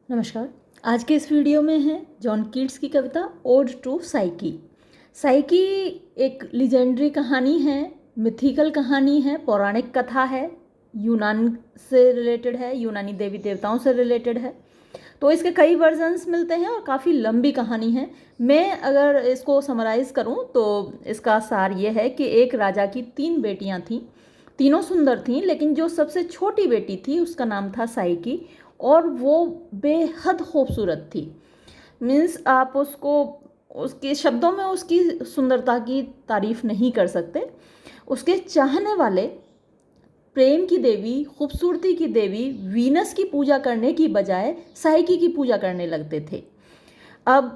नमस्कार। आज के इस वीडियो में है जॉन कीट्स की कविता ओड टू साइकी। साइकी एक लीजेंडरी कहानी है, मिथिकल कहानी है, पौराणिक कथा है, यूनान से रिलेटेड है, यूनानी देवी देवताओं से रिलेटेड है। तो इसके कई वर्जन्स मिलते हैं और काफ़ी लंबी कहानी है। मैं अगर इसको समराइज़ करूं तो इसका सार ये है कि एक राजा की 3 बेटियां थीं। तीनों सुंदर थीं, लेकिन जो सबसे छोटी बेटी थी उसका नाम था साइकी और वो बेहद खूबसूरत थी। मीन्स आप उसको उसके शब्दों में उसकी सुंदरता की तारीफ नहीं कर सकते। उसके चाहने वाले प्रेम की देवी, खूबसूरती की देवी वीनस की पूजा करने की बजाय साइकी की पूजा करने लगते थे। अब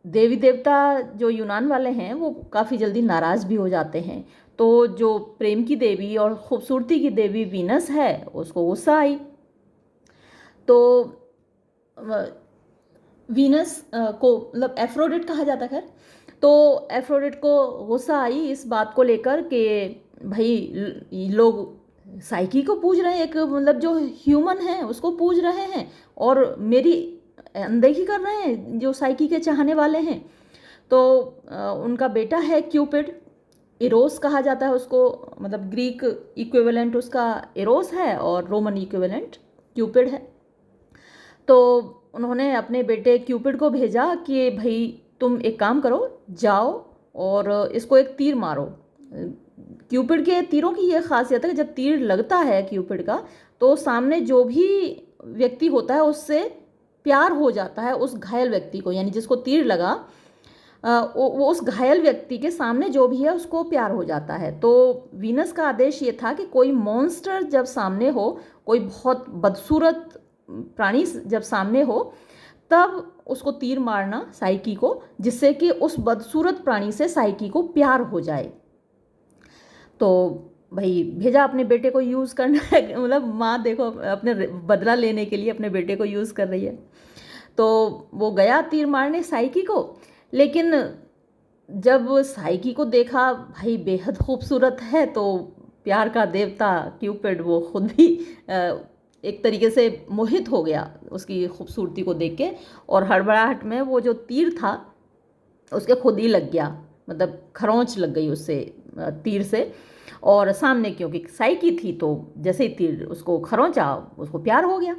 देवी देवता जो यूनान वाले हैं वो काफ़ी जल्दी नाराज़ भी हो जाते हैं। तो जो प्रेम की देवी और खूबसूरती की देवी वीनस है उसको गुस्सा आई। तो वीनस को मतलब एफ्रोडिट कहा जाता है। खैर, तो एफ्रोडिट को गुस्सा आई इस बात को लेकर कि भाई लोग साइकी को पूज रहे हैं, एक मतलब जो ह्यूमन है उसको पूज रहे हैं और मेरी अनदेखी कर रहे हैं जो साइकी के चाहने वाले हैं। तो उनका बेटा है क्यूपिड, इरोस कहा जाता है उसको, मतलब ग्रीक इक्विवेलेंट उसका इरोस है और रोमन इक्विवेलेंट क्यूपिड है। तो उन्होंने अपने बेटे क्यूपिड को भेजा कि भाई तुम एक काम करो, जाओ और इसको एक तीर मारो। क्यूपिड के तीरों की यह खासियत है कि जब तीर लगता है क्यूपिड का तो सामने जो भी व्यक्ति होता है उससे प्यार हो जाता है उस घायल व्यक्ति को, यानी जिसको तीर लगा वो उस घायल व्यक्ति के सामने जो भी है उसको प्यार हो जाता है। तो वीनस का आदेश ये था कि कोई मॉन्स्टर जब सामने हो, कोई बहुत बदसूरत प्राणी जब सामने हो, तब उसको तीर मारना साइकी को, जिससे कि उस बदसूरत प्राणी से साइकी को प्यार हो जाए। तो भाई भेजा अपने बेटे को यूज़ करना है, मतलब माँ देखो अपने बदला लेने के लिए अपने बेटे को यूज़ कर रही है। तो वो गया तीर मारने साइकी को, लेकिन जब साइकी को देखा भाई बेहद खूबसूरत है तो प्यार का देवता क्यूपिड वो खुद भी एक तरीके से मोहित हो गया उसकी खूबसूरती को देख के, और हड़बड़ाहट में वो जो तीर था उसके खुद ही लग गया, मतलब खरोंच लग गई उससे तीर से। और सामने क्योंकि साइकी थी तो जैसे ही तीर उसको खरोंचा उसको प्यार हो गया।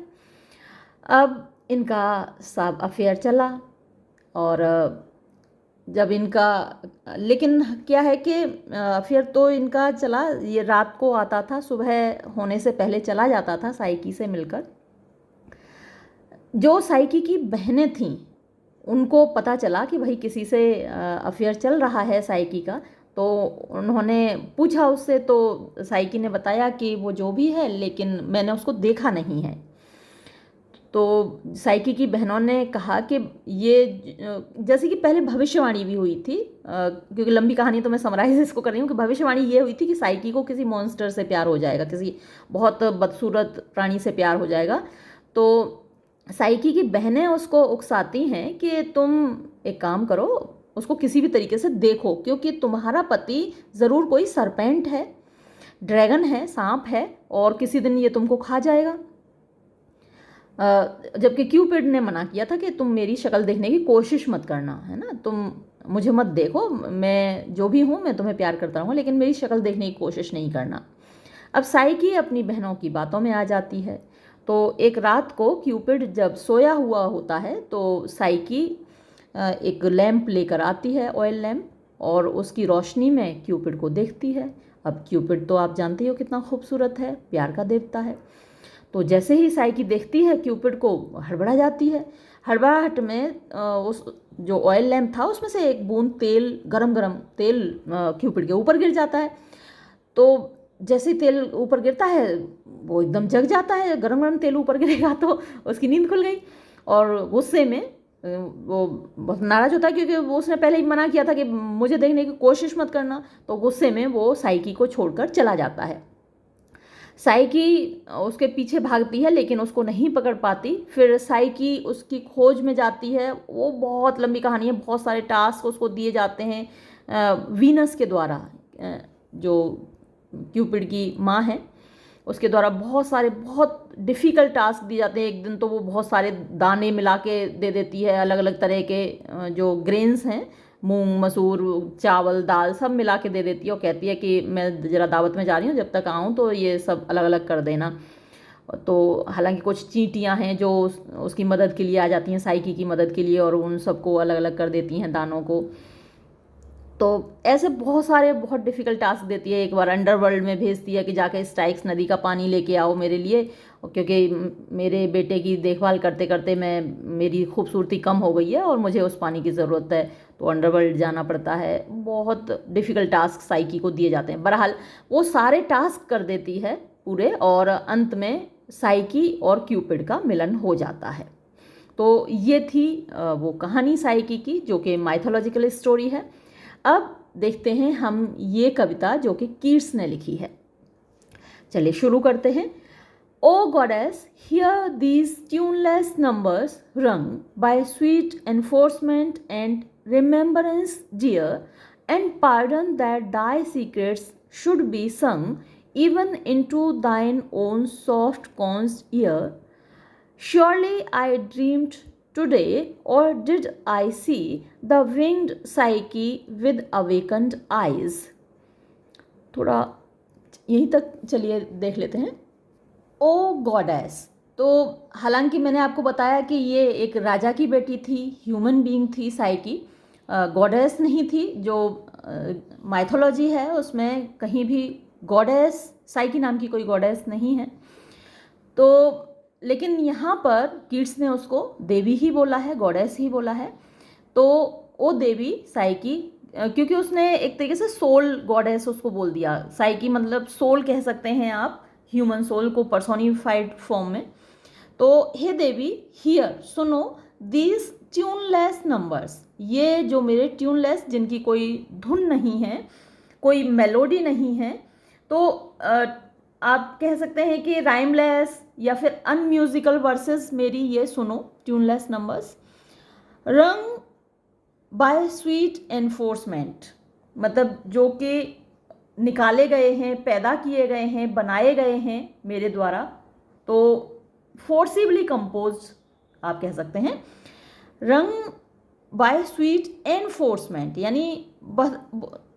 अब इनका सब अफेयर चला और जब इनका, लेकिन क्या है कि फिर तो इनका चला, ये रात को आता था, सुबह होने से पहले चला जाता था साइकी से मिलकर। जो साइकी की बहनें थीं उनको पता चला कि भाई किसी से अफेयर चल रहा है साइकी का। तो उन्होंने पूछा उससे, तो साइकी ने बताया कि वो जो भी है लेकिन मैंने उसको देखा नहीं है। तो साइकी की बहनों ने कहा कि ये जैसे कि पहले भविष्यवाणी भी हुई थी, क्योंकि लंबी कहानी तो मैं समराइज इसको कर रही हूँ कि भविष्यवाणी ये हुई थी कि साइकी को किसी मॉन्स्टर से प्यार हो जाएगा, किसी बहुत बदसूरत प्राणी से प्यार हो जाएगा। तो साइकी की बहनें उसको उकसाती हैं कि तुम एक काम करो, उसको किसी भी तरीके से देखो, क्योंकि तुम्हारा पति ज़रूर कोई सरपेंट है, ड्रैगन है, सांप है, और किसी दिन ये तुमको खा जाएगा। जबकि क्यूपिड ने मना किया था कि तुम मेरी शक्ल देखने की कोशिश मत करना, है ना, तुम मुझे मत देखो, मैं जो भी हूँ मैं तुम्हें प्यार करता रहूँगा, लेकिन मेरी शक्ल देखने की कोशिश नहीं करना। अब साइकी अपनी बहनों की बातों में आ जाती है। तो एक रात को क्यूपिड जब सोया हुआ होता है तो साइकी एक लैंप लेकर आती है, ऑयल लैंप, और उसकी रोशनी में क्यूपिड को देखती है। अब क्यूपिड तो आप जानते हो कितना खूबसूरत है, प्यार का देवता है। तो जैसे ही साइकी देखती है क्यूपिड को हड़बड़ा जाती है। हड़बड़ाहट में उस जो ऑयल लैंप था उसमें से एक बूंद तेल, गरम गरम तेल क्यूपिड के ऊपर गिर जाता है। तो जैसे ही तेल ऊपर गिरता है वो एकदम जग जाता है, गरम गरम तेल ऊपर गिरेगा तो उसकी नींद खुल गई। और गुस्से में वो बहुत नाराज होता है, क्योंकि वो उसने पहले ही मना किया था कि मुझे देखने की कोशिश मत करना। तो गुस्से में वो साइकी को छोड़कर चला जाता है। साइकी उसके पीछे भागती है लेकिन उसको नहीं पकड़ पाती। फिर साइकी उसकी खोज में जाती है, वो बहुत लंबी कहानी है, बहुत सारे टास्क उसको दिए जाते हैं वीनस के द्वारा, जो क्यूपिड की माँ है उसके द्वारा बहुत डिफ़िकल्ट टास्क दिए जाते हैं। एक दिन तो वो बहुत सारे दाने मिला के दे देती है, अलग अलग तरह के जो ग्रेन्स हैं, मूंग, मसूर, चावल, दाल सब मिला के दे देती है और कहती है कि मैं ज़रा दावत में जा रही हूँ, जब तक आऊँ तो ये सब अलग अलग कर देना। तो हालांकि कुछ चींटियाँ हैं जो उसकी मदद के लिए आ जाती हैं, साइकी की मदद के लिए, और उन सबको अलग अलग कर देती हैं दानों को। तो ऐसे बहुत डिफ़िकल्ट टास्क देती है। एक बार अंडरवर्ल्ड में भेजती है कि जाके स्टाइक्स नदी का पानी लेके आओ मेरे लिए, क्योंकि मेरे बेटे की देखभाल करते करते मेरी खूबसूरती कम हो गई है और मुझे उस पानी की ज़रूरत है। तो अंडरवर्ल्ड जाना पड़ता है। बहुत डिफ़िकल्ट टास्क साइकी को दिए जाते हैं। बहरहाल वो सारे टास्क कर देती है पूरे, और अंत में साइकी और क्यूपिड का मिलन हो जाता है। तो ये थी वो कहानी साइकी की, जो कि माइथोलॉजिकल स्टोरी है। अब देखते हैं हम ये कविता जो कि कीट्स ने लिखी है। चलिए शुरू करते हैं। O goddess, hear these tuneless numbers wrung by sweet enforcement and remembrance dear, and pardon that thy secrets should be sung even into thine own soft coned ear. Surely I dreamed today, or did I see the winged Psyche with awakened eyes? थोड़ा यहीं तक चलिए देख लेते हैं। O goddess, तो हालांकि मैंने आपको बताया कि ये एक राजा की बेटी थी, ह्यूमन बीइंग थी साइकी, गॉडेस नहीं थी। जो माइथोलॉजी है उसमें कहीं भी गॉडेस, साइकी नाम की कोई गॉडेस नहीं है। तो लेकिन यहाँ पर कीट्स ने उसको देवी ही बोला है, गॉडेस ही बोला है। तो वो देवी साइकी, क्योंकि उसने एक तरीके से सोल गॉडेस उसको बोल दिया। साइकी मतलब सोल कह सकते हैं आप, ह्यूमन सोल को पर्सोनिफाइड फॉर्म में। तो हे देवी, हियर सुनो, दीज ट्यूनलेस नंबर्स, ये जो मेरे ट्यूनलेस, जिनकी कोई धुन नहीं है, कोई मेलोडी नहीं है, तो आप कह सकते हैं कि राइमलेस या फिर अनम्यूजिकल वर्सेस मेरी ये सुनो ट्यूनलेस numbers, wrung by sweet enforcement, मतलब जो कि निकाले गए हैं, पैदा किए गए हैं, बनाए गए हैं मेरे द्वारा। तो फोर्सिबली कंपोज आप कह सकते हैं। रंग बाय स्वीट एनफोर्समेंट यानी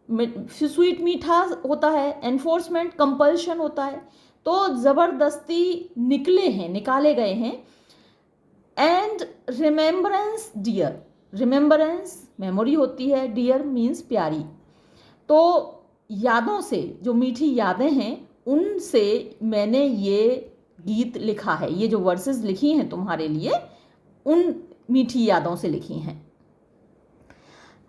स्वीट मीठा होता है, एनफोर्समेंट कंपल्शन होता है, तो ज़बरदस्ती निकले हैं, निकाले गए हैं। And remembrance dear, remembrance memory होती है, डियर मीन्स प्यारी। तो यादों से, जो मीठी यादें हैं, उनसे मैंने ये गीत लिखा है। ये जो वर्सेस लिखी हैं तुम्हारे लिए, उन मीठी यादों से लिखी हैं।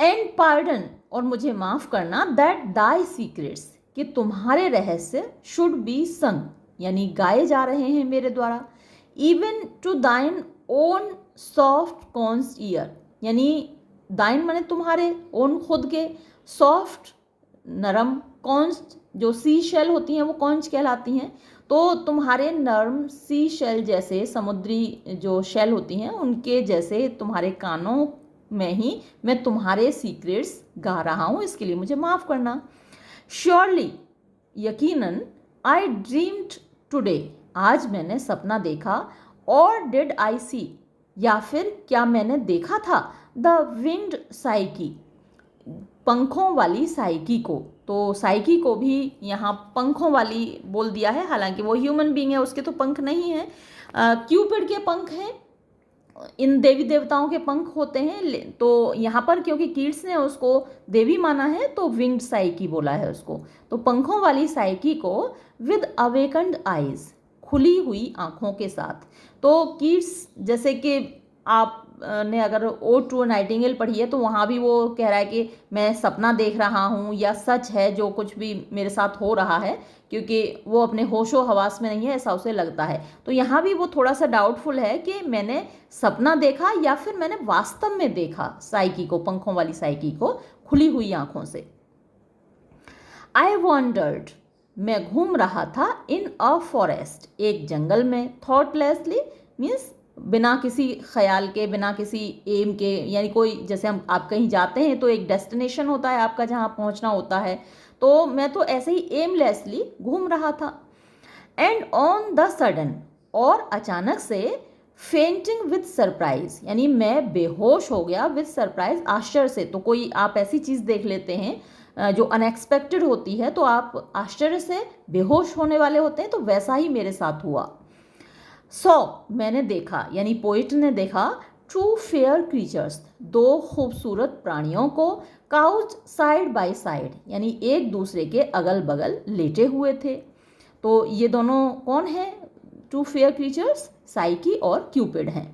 एंड पार्डन, और मुझे माफ़ करना, दैट दाई सीक्रेट्स, कि तुम्हारे रहस्य, शुड बी संग यानी गाए जा रहे हैं मेरे द्वारा, इवन टू दाइन ओन सॉफ्ट कॉन्स ईयर, यानी दाइन माने तुम्हारे, ओन खुद के, सॉफ्ट नरम, कॉन्स जो सी शेल होती हैं वो कॉन्च कहलाती हैं। तो तुम्हारे नरम सी शेल जैसे, समुद्री जो शेल होती हैं उनके जैसे तुम्हारे कानों में ही मैं तुम्हारे सीक्रेट्स गा रहा हूँ, इसके लिए मुझे माफ़ करना। श्योरली, यकीनन, आई ड्रीम्ड टुडे, आज मैंने सपना देखा, और डिड आई सी, या फिर क्या मैंने देखा था, द विंग्ड साइकी, पंखों वाली साइकी को। तो साइकी को भी यहाँ पंखों वाली बोल दिया है, हालांकि वो ह्यूमन बीइंग है, उसके तो पंख नहीं हैं। क्यूपिड के पंख हैं, इन देवी देवताओं के पंख होते हैं। तो यहाँ पर क्योंकि कीट्स ने उसको देवी माना है तो विंग्ड साइकी बोला है उसको। तो पंखों वाली साइकी को विद अवेकन्ड आइज, खुली हुई आँखों के साथ। तो कीट्स, जैसे कि आप ने अगर ओ टू नाइटिंगेल पढ़ी है तो वहाँ भी वो कह रहा है कि मैं सपना देख रहा हूँ या सच है जो कुछ भी मेरे साथ हो रहा है, क्योंकि वो अपने होशो हवास में नहीं है, ऐसा उसे लगता है। तो यहाँ भी वो थोड़ा सा डाउटफुल है कि मैंने सपना देखा या फिर मैंने वास्तव में देखा साइकी को, पंखों वाली साइकी को, खुली हुई आंखों से। आई वॉन्डर्ड, मैं घूम रहा था, इन अ फॉरेस्ट, एक जंगल में, थॉटलेसली मीन्स बिना किसी ख्याल के, बिना किसी एम के, यानी कोई, जैसे आप कहीं जाते हैं तो एक डेस्टिनेशन होता है आपका जहाँ पहुँचना होता है, तो मैं तो ऐसे ही एमलेसली घूम रहा था। एंड ऑन द सडन, और अचानक से, फेंटिंग विथ सरप्राइज, यानी मैं बेहोश हो गया विथ सरप्राइज, आश्चर्य से। तो कोई आप ऐसी चीज़ देख लेते हैं जो अनएक्सपेक्टेड होती है तो आप आश्चर्य से बेहोश होने वाले होते हैं, तो वैसा ही मेरे साथ हुआ। सो, मैंने देखा, यानी पोइट ने देखा, टू फेयर क्रीचर्स, दो खूबसूरत प्राणियों को, काउच साइड बाय साइड, यानी एक दूसरे के अगल बगल लेटे हुए थे। तो ये दोनों कौन हैं? टू फेयर क्रीचर्स साइकी और क्यूपिड हैं।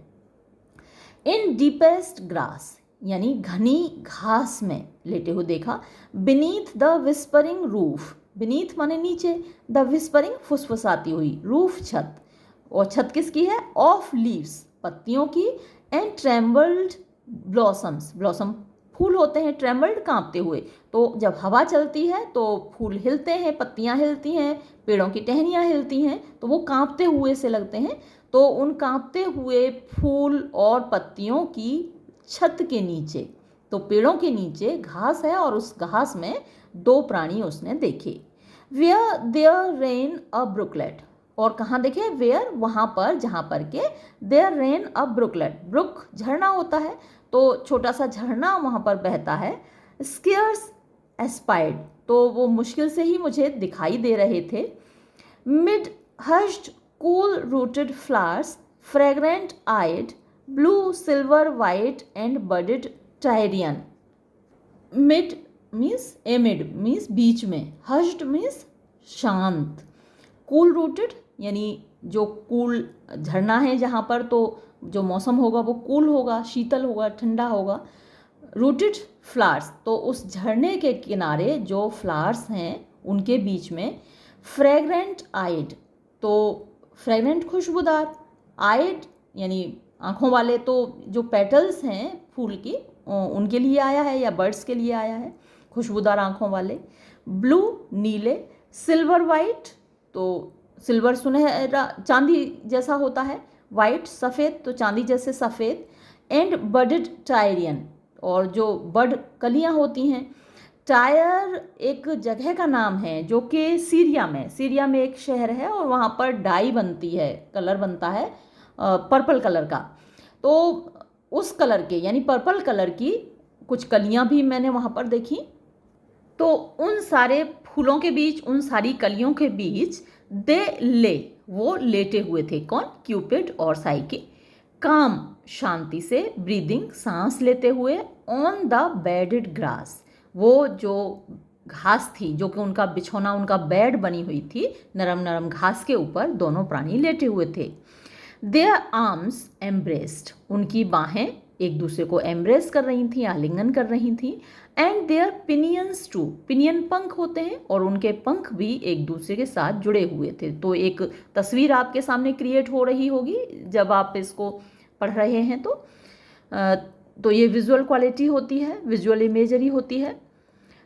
इन डीपेस्ट ग्रास, यानी घनी घास में लेटे हुए देखा। Beneath the whispering roof, beneath माने नीचे, द विस्परिंग फुसफुसाती हुई, रूफ छत, और छत किसकी है? ऑफ लीव्स, पत्तियों की, एंड ट्रेम्बल्ड ब्लॉसम्स, ब्लॉसम फूल होते हैं, ट्रेम्बल्ड कांपते हुए। तो जब हवा चलती है तो फूल हिलते हैं, पत्तियां हिलती हैं, पेड़ों की टहनियाँ हिलती हैं, तो वो कांपते हुए से लगते हैं। तो उन कांपते हुए फूल और पत्तियों की छत के नीचे, तो पेड़ों के नीचे घास है और उस घास में दो प्राणी उसने देखे। वेयर देयर रेन अ ब्रुकलेट, और कहाँ देखे? वेयर, वहाँ पर जहाँ पर के, देयर रेन अ ब्रुकलेट, ब्रुक झरना होता है, तो छोटा सा झरना वहाँ पर बहता है। स्केयर्स एस्पाइड, तो वो मुश्किल से ही मुझे दिखाई दे रहे थे। Mid hushed cool rooted flowers, fragrant eyed, blue, silver, white and budded tyrian. Mid means amid means बीच में, hushed means शांत, cool rooted यानी जो कूल झरना है जहाँ पर, तो जो मौसम होगा वो कूल होगा, शीतल होगा, ठंडा होगा। रूटेड फ्लावर्स, तो उस झरने के किनारे जो फ्लावर्स हैं उनके बीच में। फ्रेग्रेंट आइड, तो फ्रेगनेंट खुशबूदार, आइड यानी आँखों वाले, तो जो पेटल्स हैं फूल की उनके लिए आया है या बर्ड्स के लिए आया है, खुशबूदार आँखों वाले। ब्लू नीले, सिल्वर वाइट, तो सिल्वर सुनहरा चांदी जैसा होता है, वाइट सफ़ेद, तो चांदी जैसे सफ़ेद। एंड बडेड टायरियन, और जो बड कलियाँ होती हैं। टायर एक जगह का नाम है जो कि सीरिया में एक शहर है और वहाँ पर डाई बनती है, कलर बनता है पर्पल कलर का। तो उस कलर के यानी पर्पल कलर की कुछ कलियाँ भी मैंने वहाँ पर देखी। तो उन सारे फूलों के बीच, उन सारी कलियों के बीच दे ले, वो लेटे हुए थे। कौन? क्यूपिड और साइकी। काम शांति से, ब्रीदिंग सांस लेते हुए, ऑन द बेडेड ग्रास, वो जो घास थी, जो कि उनका बिछौना, उनका बेड बनी हुई थी, नरम नरम घास के ऊपर दोनों प्राणी लेटे हुए थे। देयर आर्म्स एम्ब्रेस्ड, उनकी बाहें एक दूसरे को एम्ब्रेस कर रही थी, आलिंगन कर रही थी। एंड देयर पिनियंस टू, पिनियन पंख होते हैं और उनके पंख भी एक दूसरे के साथ जुड़े हुए थे। तो एक तस्वीर आपके सामने क्रिएट हो रही होगी जब आप इसको पढ़ रहे हैं। तो ये विजुअल क्वालिटी होती है, विजुअल इमेजरी होती है।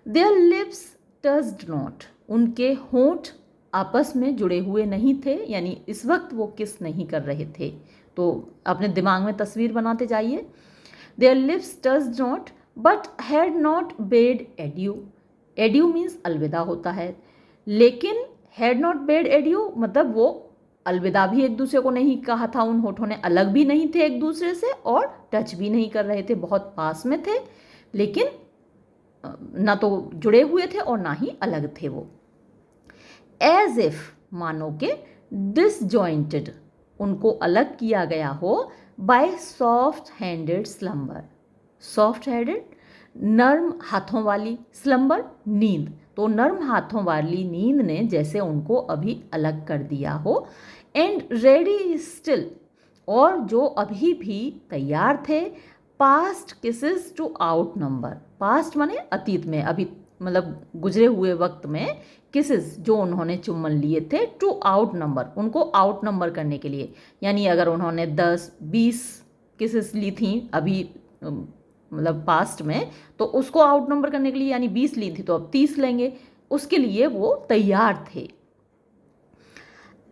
देयर लिप्स टच्ड नॉट, उनके होंठ आपस में जुड़े हुए नहीं थे, यानी इस वक्त वो किस नहीं कर रहे थे। तो अपने दिमाग में तस्वीर बनाते जाइए। There lips touched not but had not bed edu, edu means अलविदा होता है, लेकिन हैड नॉट बेड एड्यू मतलब वो अलविदा भी एक दूसरे को नहीं कहा था, उन होठों ने अलग भी नहीं थे एक दूसरे से और टच भी नहीं कर रहे थे, बहुत पास में थे लेकिन ना तो जुड़े हुए थे और ना ही अलग थे वो। एज इफ मानो के, डिसजॉइंटेड उनको अलग किया गया हो, by soft handed slumber, soft handed नर्म हाथों वाली, स्लम्बर नींद, तो नर्म हाथों वाली नींद ने जैसे उनको अभी अलग कर दिया हो। एंड रेडी स्टिल, और जो अभी भी तैयार थे, past kisses to outnumber, past माने अतीत में, अभी मतलब गुजरे हुए वक्त में, किसेस जो उन्होंने चुम्बन लिए थे, टू आउट नंबर उनको आउट नंबर करने के लिए, यानी अगर उन्होंने 10-20 किसेस ली थी अभी मतलब पास्ट में, तो उसको आउट नंबर करने के लिए, यानी 20 ली थी तो अब 30 लेंगे, उसके लिए वो तैयार थे।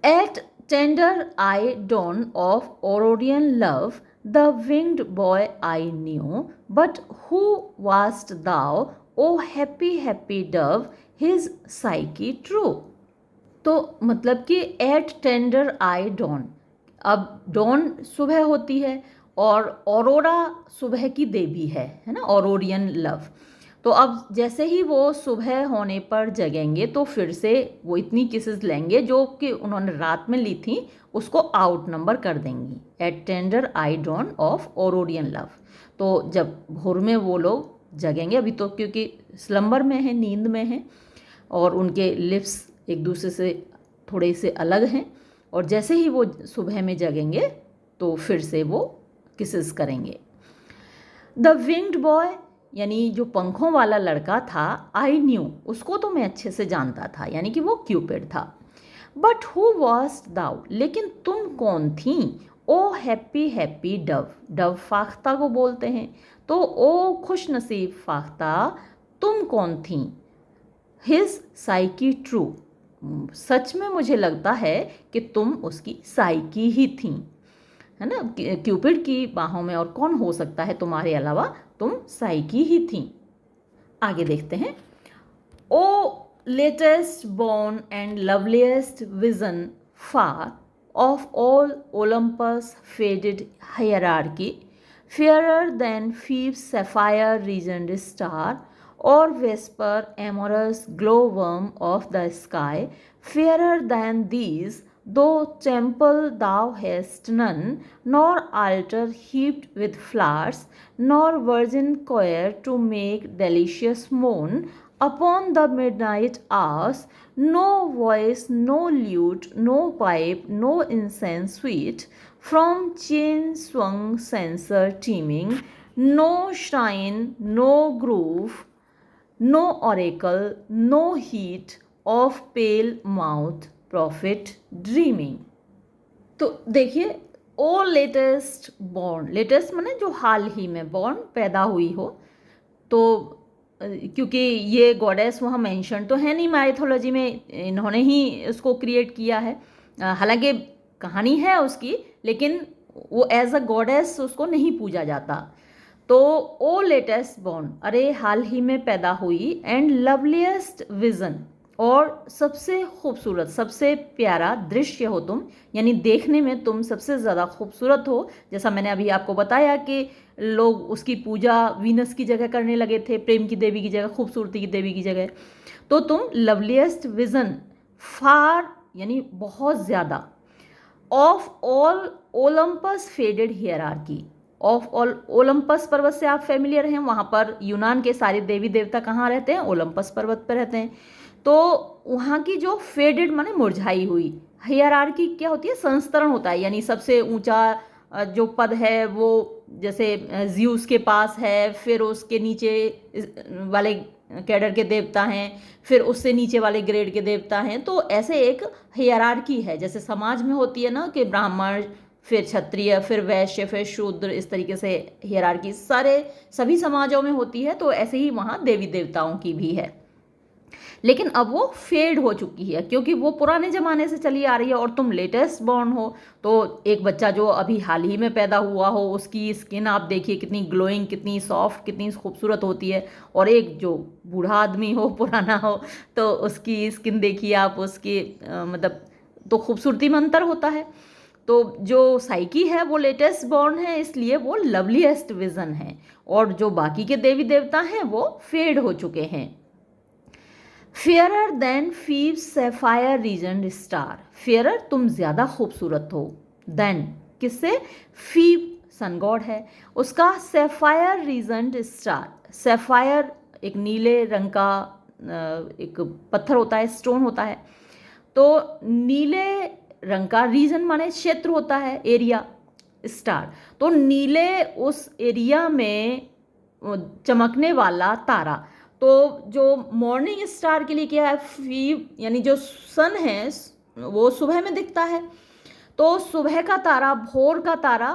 At tender eye dawn of Aurorian love, the winged boy I knew, but who wast thou, O happy, happy dove, his Psyche true? तो मतलब कि एट टेंडर आई डॉन, अब डॉन सुबह होती है और ऑरोरा सुबह की देवी है ना, ऑरोरियन लव। तो अब जैसे ही वो सुबह होने पर जगेंगे तो फिर से वो इतनी किसेस लेंगे जो कि उन्होंने रात में ली थी, उसको आउट नंबर कर देंगी। At tender eye dawn of aurorean love. तो जब भोर में वो लोग जगेंगे, अभी तो क्योंकि स्लम्बर में है, नींद में है, और उनके लिप्स एक दूसरे से थोड़े से अलग हैं, और जैसे ही वो सुबह में जगेंगे तो फिर से वो किसेस करेंगे। द विंग्ड बॉय, यानी जो पंखों वाला लड़का था, आई न्यू, उसको तो मैं अच्छे से जानता था, यानी कि वो क्यूपिड था। बट हु वॉज दाउ, लेकिन तुम कौन थी? ओ हैप्पी हैप्पी डव, डव फाख्ता को बोलते हैं, तो ओ खुश नसीब फाख्ता, तुम कौन थी? हिज साइकी ट्रू, सच में मुझे लगता है कि तुम उसकी साइकी ही थी, है ना, क्यूपिड की बाहों में और कौन हो सकता है तुम्हारे अलावा, तुम साइकी ही थी। आगे देखते हैं। O latest born and loveliest vision far of all Olympus faded hierarchy, fairer than Phoebe's sapphire regioned star, or Vesper, amorous glowworm of the sky, fairer than these, though temple thou hast none, nor altar heaped with flowers, nor virgin choir to make delicious moan upon the midnight hours, no voice, no lute, no pipe, no incense sweet, from chain swung censer teeming, no shrine, no grove, no oracle, no heat of pale mouth prophet dreaming। तो देखिए, ओ latest born, latest माने जो हाल ही में born, पैदा हुई हो, तो क्योंकि ये गॉडेस वहाँ मेंशन तो है नहीं माइथोलॉजी में, इन्होंने ही उसको क्रिएट किया है, हालांकि कहानी है उसकी, लेकिन वो एज अ गॉडेस उसको नहीं पूजा जाता। तो ओ लेटेस्ट बॉर्न, अरे हाल ही में पैदा हुई, एंड लवलीस्ट विजन, और सबसे खूबसूरत, सबसे प्यारा दृश्य हो तुम, यानी देखने में तुम सबसे ज़्यादा खूबसूरत हो। जैसा मैंने अभी आपको बताया कि लोग उसकी पूजा वीनस की जगह करने लगे थे, प्रेम की देवी की जगह, खूबसूरती की देवी की जगह। तो तुम लवलीस्ट विजन, फार यानी बहुत ज़्यादा, of all Olympus faded hierarchy, of all, Olympus पर्वत से आप फेमिलियर हैं, वहाँ पर यूनान के सारे देवी देवता कहाँ रहते हैं? ओलंपस पर्वत पर रहते हैं। तो वहाँ की जो फेडेड माने मुरझाई हुई, हियरार्की क्या होती है? संस्तरण होता है, यानी सबसे ऊंचा जो पद है वो जैसे ज्यूस के पास है, फिर उसके नीचे वाले कैडर के देवता हैं, फिर उससे नीचे वाले ग्रेड के देवता हैं। तो ऐसे एक हियरार्की है, जैसे समाज में होती है ना कि ब्राह्मण, फिर क्षत्रिय, फिर वैश्य, फिर शूद्र, इस तरीके से हियरार्की सभी समाजों में होती है। तो ऐसे ही वहाँ देवी देवताओं की भी है, लेकिन अब वो फेड हो चुकी है क्योंकि वो पुराने ज़माने से चली आ रही है, और तुम लेटेस्ट बॉर्न हो। तो एक बच्चा जो अभी हाल ही में पैदा हुआ हो, उसकी स्किन आप देखिए कितनी ग्लोइंग, कितनी सॉफ्ट, कितनी खूबसूरत होती है, और एक जो बूढ़ा आदमी हो, पुराना हो, तो उसकी स्किन देखिए आप, उसकी मतलब तो खूबसूरती में अंतर होता है। तो जो साइकी है वो लेटेस्ट बॉर्न है, इसलिए वो लवलीएस्ट विजन है, और जो बाकी के देवी देवता हैं वो फेड हो चुके हैं। Fairer than Phoebe's sapphire region star, fairer तुम ज़्यादा खूबसूरत हो, देन किससे? फीव सन गॉड है, उसका सैफायर रीजन स्टार, सैफायर एक नीले रंग का एक पत्थर होता है, स्टोन होता है। तो नीले रंग का रीजन माने क्षेत्र होता है, एरिया, स्टार, तो नीले उस एरिया में चमकने वाला तारा। तो जो मॉर्निंग स्टार के लिए क्या है? फीव, यानी जो सन है वो सुबह में दिखता है। तो सुबह का तारा, भोर का तारा,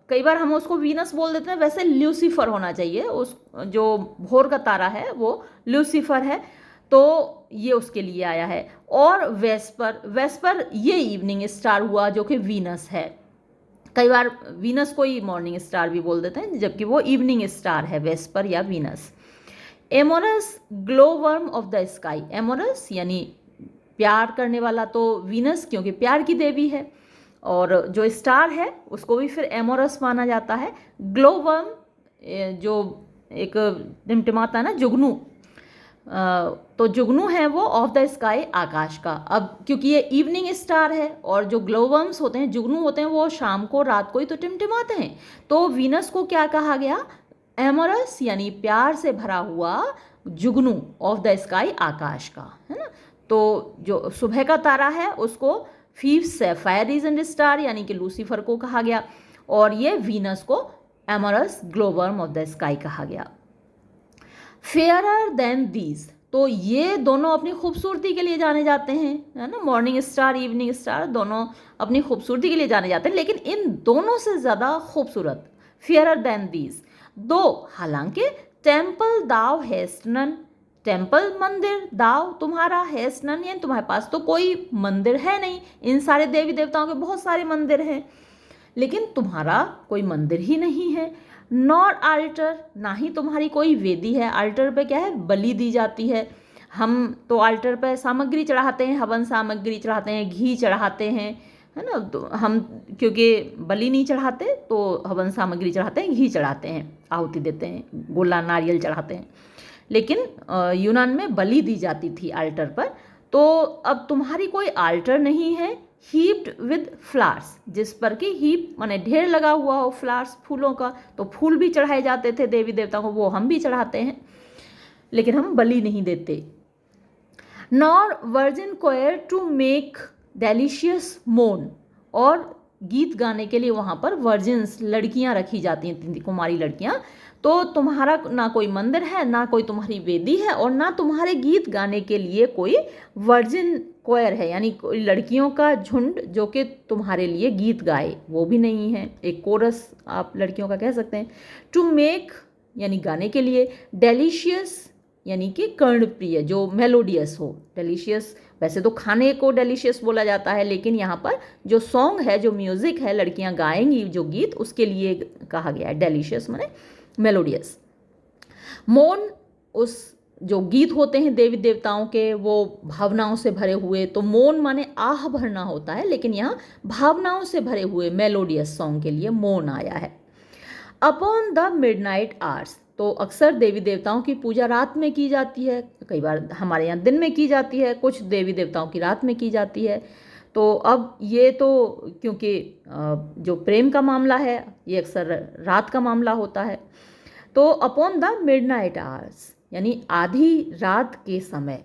कई बार हम उसको वीनस बोल देते हैं, वैसे ल्यूसीफर होना चाहिए, उस जो भोर का तारा है वो ल्यूसीफर है। तो ये उसके लिए आया है। और वेस्पर, वेस्पर ये इवनिंग स्टार हुआ जो कि वीनस है। कई बार वीनस को ही मॉर्निंग स्टार भी बोल देते हैं, जबकि वो इवनिंग स्टार है, वेस्पर या Venus. Amorous glowworm of the sky, amorous यानी प्यार करने वाला तो वीनस, क्योंकि प्यार की देवी है, और जो स्टार है उसको भी फिर एमोरस माना जाता है। ग्लोवर्म जो एक टिमटिमाता है ना, जुगनू, तो जुगनू है वो ऑफ द स्काई, आकाश का। अब क्योंकि ये इवनिंग स्टार है, और जो ग्लोवर्म्स होते हैं, जुगनू होते हैं, वो शाम को रात को ही तो टिमटिमाते हैं, तो वीनस को क्या कहा गया, एमोरस, यानी प्यार से भरा हुआ जुगनू ऑफ द स्काई, आकाश का, है ना। तो जो सुबह का तारा है उसको फीव सैफायर रीजन स्टार यानी कि लूसीफर को कहा गया, और ये वीनस को amorous glowworm of the sky कहा गया। फेयरर देन दीज, तो ये दोनों अपनी खूबसूरती के लिए जाने जाते हैं, है ना। मॉर्निंग स्टार, इवनिंग स्टार, दोनों अपनी खूबसूरती के लिए जाने जाते हैं, लेकिन इन दोनों से ज़्यादा खूबसूरत फेयरर देन दीज दो, हालांकि टेम्पल दाव हैस्ट नन, टेम्पल मंदिर, दाव तुम्हारा, हैस्ट नन यानी तुम्हारे पास तो कोई मंदिर है नहीं। इन सारे देवी देवताओं के बहुत सारे मंदिर हैं, लेकिन तुम्हारा कोई मंदिर ही नहीं है। नॉर आल्टर, ना ही तुम्हारी कोई वेदी है। आल्टर पे क्या है, बलि दी जाती है। हम तो आल्टर पे सामग्री चढ़ाते हैं, हवन सामग्री चढ़ाते हैं, घी चढ़ाते हैं, है ना। तो हम क्योंकि बलि नहीं चढ़ाते तो हवन सामग्री चढ़ाते हैं, घी चढ़ाते हैं, आहुति देते हैं, गोला नारियल चढ़ाते हैं, लेकिन यूनान में बलि दी जाती थी आल्टर पर। तो अब तुम्हारी कोई आल्टर नहीं है। हीप्ड विद फ्लावर्स, जिस पर कि हीप माने ढेर लगा हुआ हो, फ्लावर्स फूलों का, तो फूल भी चढ़ाए जाते थे देवी देवताओं को, वो हम भी चढ़ाते हैं, लेकिन हम बलि नहीं देते। Nor virgin choir to make delicious moan, और गीत गाने के लिए वहाँ पर वर्जिन्स लड़कियाँ रखी जाती हैं, कुमारी लड़कियाँ। तो तुम्हारा ना कोई मंदिर है, ना कोई तुम्हारी वेदी है, और ना तुम्हारे गीत गाने के लिए कोई वर्जिन कोयर है, यानी कोई लड़कियों का झुंड जो कि तुम्हारे लिए गीत गाए, वो भी नहीं है। एक कोरस आप लड़कियों का कह सकते हैं। टू मेक यानी गाने के लिए, डेलिशियस यानी कि कर्णप्रिय, जो मेलोडियस हो। डेलिशियस वैसे तो खाने को डेलिशियस बोला जाता है, लेकिन यहाँ पर जो सॉन्ग है, जो म्यूज़िक है, लड़कियाँ गाएंगी जो गीत, उसके लिए कहा गया है डेलिशियस माने मेलोडियस। मौन, उस जो गीत होते हैं देवी देवताओं के, वो भावनाओं से भरे हुए, तो मौन माने आह भरना होता है, लेकिन यहाँ भावनाओं से भरे हुए मेलोडियस सॉन्ग के लिए मौन आया है। अपॉन द मिडनाइट आवर्स, तो अक्सर देवी देवताओं की पूजा रात में की जाती है, कई बार हमारे यहाँ दिन में की जाती है, कुछ देवी देवताओं की रात में की जाती है। तो अब ये तो क्योंकि जो प्रेम का मामला है ये अक्सर रात का मामला होता है। तो अपॉन द मिडनाइट आवर्स यानी आधी रात के समय।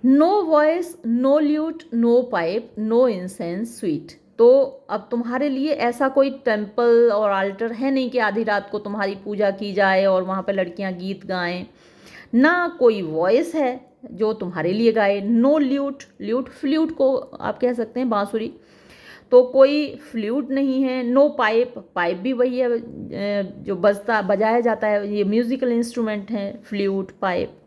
No voice, no lute, no pipe, no incense sweet, तो अब तुम्हारे लिए ऐसा कोई टेम्पल और आल्टर है नहीं कि आधी रात को तुम्हारी पूजा की जाए और वहाँ पर लड़कियाँ गीत गाएं। ना कोई वॉइस है जो तुम्हारे लिए गाए। नो ल्यूट, ल्यूट फ्लूट को आप कह सकते हैं, बांसुरी, तो कोई फ्लूट नहीं है। नो पाइप, पाइप भी वही है जो बजाया जाता है, ये म्यूजिकल इंस्ट्रूमेंट हैं, flute, pipe.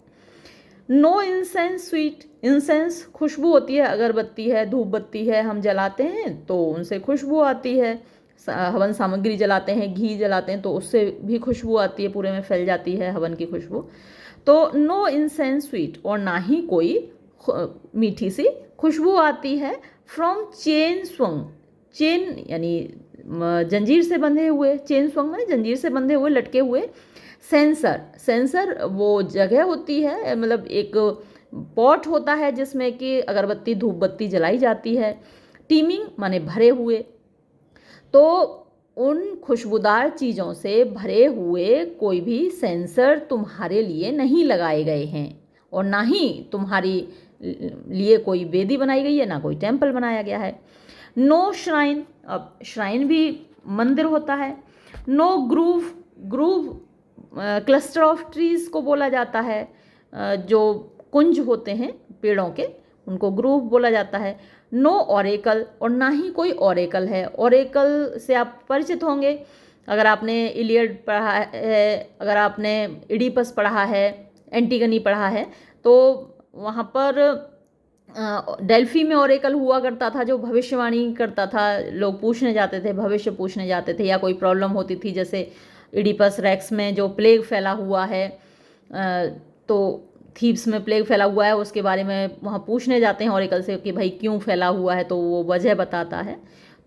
No incense sweet, incense खुशबू होती है, अगरबत्ती है, धूप बत्ती है, हम जलाते हैं तो उनसे खुशबू आती है। हवन सामग्री जलाते हैं, घी जलाते हैं तो उससे भी खुशबू आती है, पूरे में फैल जाती है हवन की खुशबू। तो नो इंसेंस स्वीट, और ना ही कोई मीठी सी खुशबू आती है। फ्रॉम चेन स्वंग, चेन यानी जंजीर से बंधे हुए, चेन स्वंग में जंजीर से बंधे हुए, लटके हुए। सेंसर, सेंसर वो जगह होती है, मतलब एक पॉट होता है जिसमें कि अगरबत्ती धूप बत्ती जलाई जाती है। टीमिंग माने भरे हुए, तो उन खुशबूदार चीज़ों से भरे हुए कोई भी सेंसर तुम्हारे लिए नहीं लगाए गए हैं, और ना ही तुम्हारी लिए कोई वेदी बनाई गई है, ना कोई टेम्पल बनाया गया है। नो श्राइन, अब श्राइन भी मंदिर होता है। No grove, grove cluster of trees को बोला जाता है, जो कुंज होते हैं पेड़ों के, उनको ग्रूव बोला जाता है। नो ऑरेकल, और ना ही कोई ऑरेकल है। ऑरेकल से आप परिचित होंगे अगर आपने इलियड पढ़ा है, अगर आपने इडिपस पढ़ा है, एंटीगनी पढ़ा है, तो वहाँ पर डेल्फी में ऑरेकल हुआ करता था जो भविष्यवाणी करता था। लोग पूछने जाते थे, भविष्य पूछने जाते थे, या कोई प्रॉब्लम होती थी, जैसे इडिपस रेक्स में जो प्लेग फैला हुआ है, तो थीब्स में प्लेग फैला हुआ है उसके बारे में वहाँ पूछने जाते हैं ऑरेकल से कि भाई क्यों फैला हुआ है, तो वो वजह बताता है।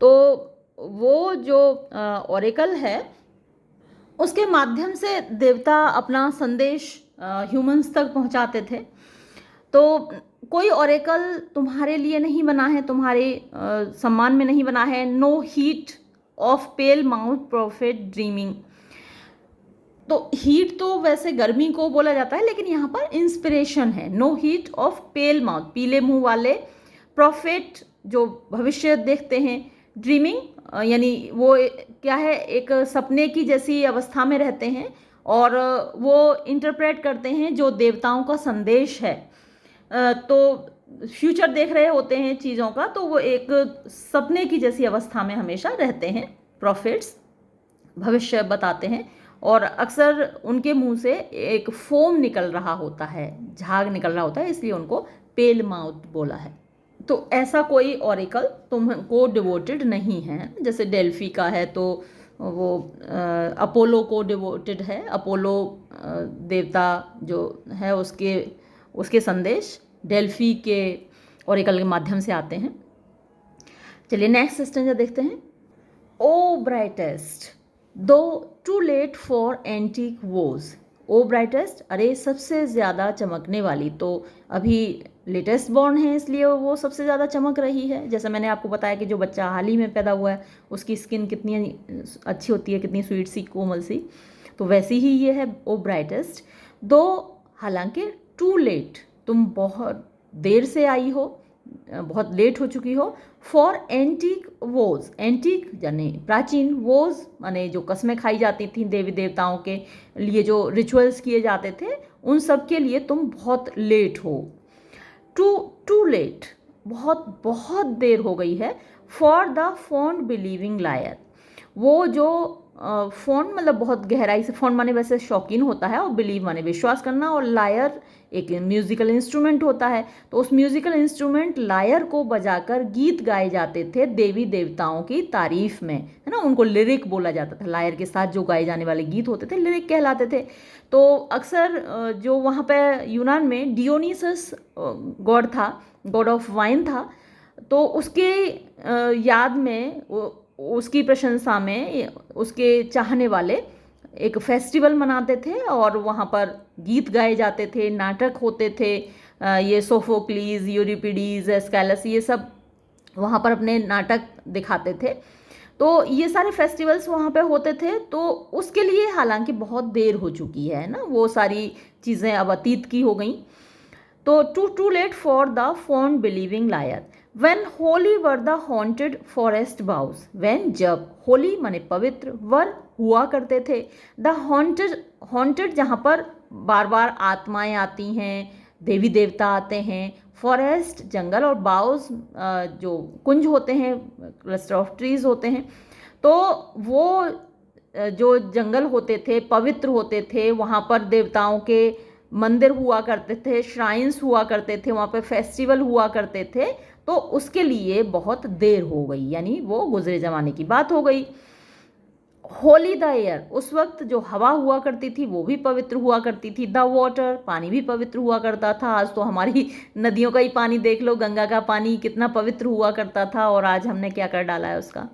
तो वो जो ऑरेकल है उसके माध्यम से देवता अपना संदेश ह्यूमंस तक पहुंचाते थे। तो कोई ऑरेकल तुम्हारे लिए नहीं बना है, तुम्हारे सम्मान में नहीं बना है। No heat of pale mouth prophet dreaming. तो हीट तो वैसे गर्मी को बोला जाता है, लेकिन यहाँ पर इंस्पिरेशन है। No heat of pale mouth, पीले मुंह वाले। प्रॉफिट जो भविष्य देखते हैं। ड्रीमिंग यानी वो क्या है, एक सपने की जैसी अवस्था में रहते हैं और वो इंटरप्रेट करते हैं जो देवताओं का संदेश है। तो फ्यूचर देख रहे होते हैं चीज़ों का, तो वो एक सपने की जैसी अवस्था में हमेशा रहते हैं। प्रॉफिट्स भविष्य बताते हैं और अक्सर उनके मुंह से एक फोम निकल रहा होता है, झाग निकल रहा होता है, इसलिए उनको पेल माउथ बोला है। तो ऐसा कोई ऑरेकल तुमको डिवोटेड नहीं है। जैसे डेल्फी का है तो वो अपोलो को डिवोटेड है। अपोलो देवता जो है उसके संदेश डेल्फी के ऑरेकल के माध्यम से आते हैं। चलिए नेक्स्ट स्टेंजा देखते हैं। O brightest though too late for antique vows. O brightest, अरे सबसे ज़्यादा चमकने वाली, तो अभी लेटेस्ट बॉर्न है इसलिए वो सबसे ज़्यादा चमक रही है। जैसे मैंने आपको बताया कि जो बच्चा हाल ही में पैदा हुआ है उसकी स्किन कितनी अच्छी होती है, कितनी स्वीट सी कोमल सी, तो वैसी ही ये है ओ ब्राइटेस्ट। दो हालांकि टू लेट, तुम बहुत देर से आई हो, बहुत लेट हो चुकी हो। फॉर एंटीक वोज, एंटीक यानी प्राचीन, वोज माने जो कस्में खाई जाती थी देवी देवताओं के लिए, जो रिचुअल्स किए जाते थे, उन सब के लिए तुम बहुत लेट हो। टू लेट, बहुत बहुत देर हो गई है। For the fond believing lyre, वो जो फॉन्ड मतलब बहुत गहराई से, फॉन्ड माने वैसे शौकीन होता है और बिलीव माने विश्वास करना, और लायर एक म्यूजिकल इंस्ट्रूमेंट होता है। तो उस म्यूजिकल इंस्ट्रूमेंट लायर को बजाकर गीत गाए जाते थे देवी देवताओं की तारीफ में, है ना। उनको लिरिक बोला जाता था। लायर के साथ जो गाए जाने वाले गीत होते थे लिरिक कहलाते थे। तो अक्सर जो वहाँ पे यूनान में डियोनीसस गॉड था, गॉड ऑफ वाइन था, तो उसके याद में, उसकी प्रशंसा में उसके चाहने वाले एक फेस्टिवल मनाते थे और वहाँ पर गीत गाए जाते थे, नाटक होते थे। ये सोफोक्लीज, यूरिपिडीज, एस्कैलस, ये सब वहाँ पर अपने नाटक दिखाते थे। तो ये सारे फेस्टिवल्स वहाँ पे होते थे। तो उसके लिए हालांकि बहुत देर हो चुकी है ना, वो सारी चीज़ें अब अतीत की हो गई। तो too late for the fond believing lyre. When holy were the haunted forest boughs, when जब, होली माने पवित्र, वर हुआ करते थे, द हॉन्टेड जहाँ पर बार बार आत्माएं आती हैं, देवी देवता आते हैं, फॉरेस्ट जंगल, और बाउज जो कुंज होते हैं, क्लस्टर ऑफ ट्रीज होते हैं। तो वो जो जंगल होते थे पवित्र होते थे, वहाँ पर देवताओं के मंदिर हुआ करते थे, श्राइन्स हुआ करते थे, वहाँ पर फेस्टिवल हुआ करते थे। तो उसके लिए बहुत देर हो गई, यानी वो गुजरे ज़माने की बात हो गई। होली द एयर, उस वक्त जो हवा हुआ करती थी वो भी पवित्र हुआ करती थी। द वाटर, पानी भी पवित्र हुआ करता था। आज तो हमारी नदियों का ही पानी देख लो, गंगा का पानी कितना पवित्र हुआ करता था, और आज हमने क्या कर डाला है उसका।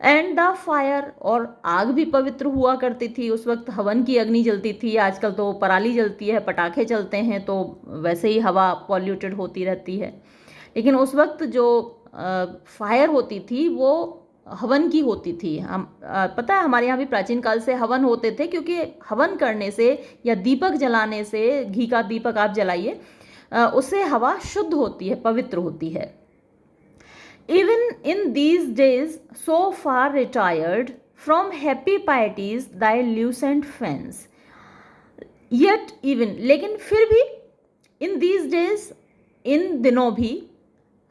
एंड द फायर, और आग भी पवित्र हुआ करती थी। उस वक्त हवन की अग्नि जलती थी, आजकल तो पराली जलती है, पटाखे चलते हैं, तो वैसे ही हवा पॉल्यूटेड होती रहती है। लेकिन उस वक्त जो फायर होती थी वो हवन की होती थी। हम पता है हमारे यहाँ भी प्राचीन काल से हवन होते थे, क्योंकि हवन करने से या दीपक जलाने से, घी का दीपक आप जलाइए, उससे हवा शुद्ध होती है, पवित्र होती है। Even in these days, so far retired from happy pieties thy lucent fence. Yet even, लेकिन फिर भी, in these days, इन दिनों भी,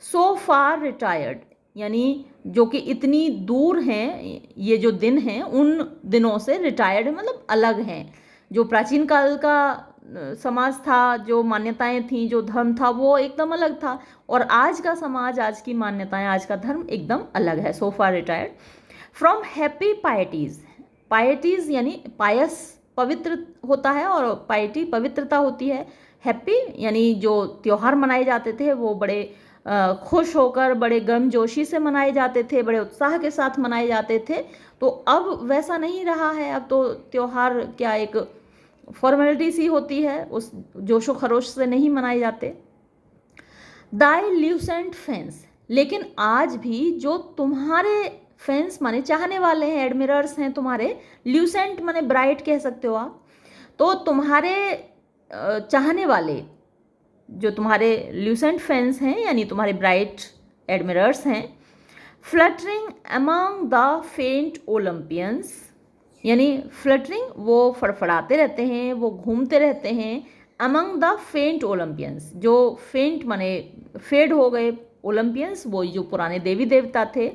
so far retired, यानी जो कि इतनी दूर हैं, ये जो दिन हैं उन दिनों से रिटायर्ड मतलब अलग हैं। जो प्राचीन काल का समाज था, जो मान्यताएं थी, जो धर्म था, वो एकदम अलग था, और आज का समाज, आज की मान्यताएं, आज का धर्म एकदम अलग है। सो फार रिटायर्ड फ्रॉम हैप्पी पाइटीज। पाइटीज यानी पायस, पवित्र होता है, और पाइटी पवित्रता होती है। हैप्पी यानी जो त्योहार मनाए जाते थे वो बड़े खुश होकर, बड़े गर्मजोशी से मनाए जाते थे, बड़े उत्साह के साथ मनाए जाते थे। तो अब वैसा नहीं रहा है। अब तो त्योहार क्या एक फॉर्मेलिटी सी होती है, उस जोशो खरोश से नहीं मनाए जाते। दाई ल्यूसेंट फैंस, लेकिन आज भी जो तुम्हारे फैंस माने चाहने वाले हैं, एडमिरर्स हैं तुम्हारे, ल्यूसेंट माने ब्राइट कह सकते हो आप, तो तुम्हारे चाहने वाले जो तुम्हारे ल्यूसेंट फैंस हैं यानी तुम्हारे ब्राइट एडमिरर्स हैं, फ्लटरिंग अमंग द फेंट ओलंपियंस, यानी फ्लटरिंग वो फड़फड़ाते रहते हैं, वो घूमते रहते हैं, अमंग द फेंट ओलंपियंस, जो फेंट माने फेड हो गए, ओलंपियंस वो जो पुराने देवी देवता थे,